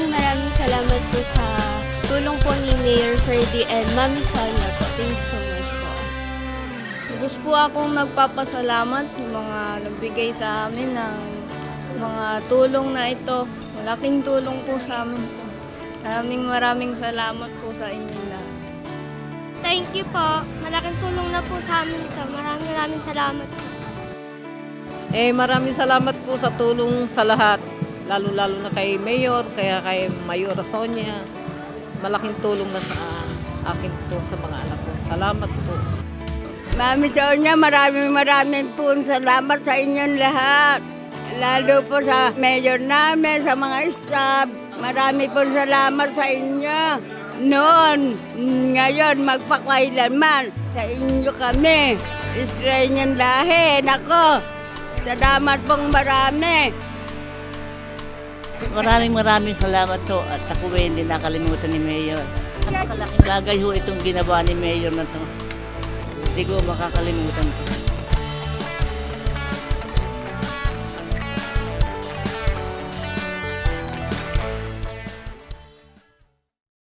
maraming salamat po sa tulong po ni Mayor Ferdy and Mami Sonia po. Thank you so much po. Gusto po akong nagpapasalamat sa mga nagbigay sa amin ng mga tulong na ito. Malaking tulong po sa amin ito. Maraming salamat po sa inyo lahat. Thank you po. Malaking tulong na po sa amin ito. Maraming salamat po. Maraming salamat po sa tulong sa lahat. Lalo-lalo na kay Mayor, kaya kay Mayora Sonia. Malaking tulong na sa akin po sa mga anak ko. Salamat po. Mami Sonia, maraming po salamat sa inyong lahat. Lalo po sa mayor namin, sa mga staff. Marami po salamat sa inyo. Noon, ngayon, magpakailanman sa inyo kami. Israel lahi. Nako, salamat pong marami. Maraming salamat ho at ako hindi nakalimutan ni Mayor. Napakalaking bagay ho itong ginawa ni Mayor na to. Hindi ko makakalimutan to.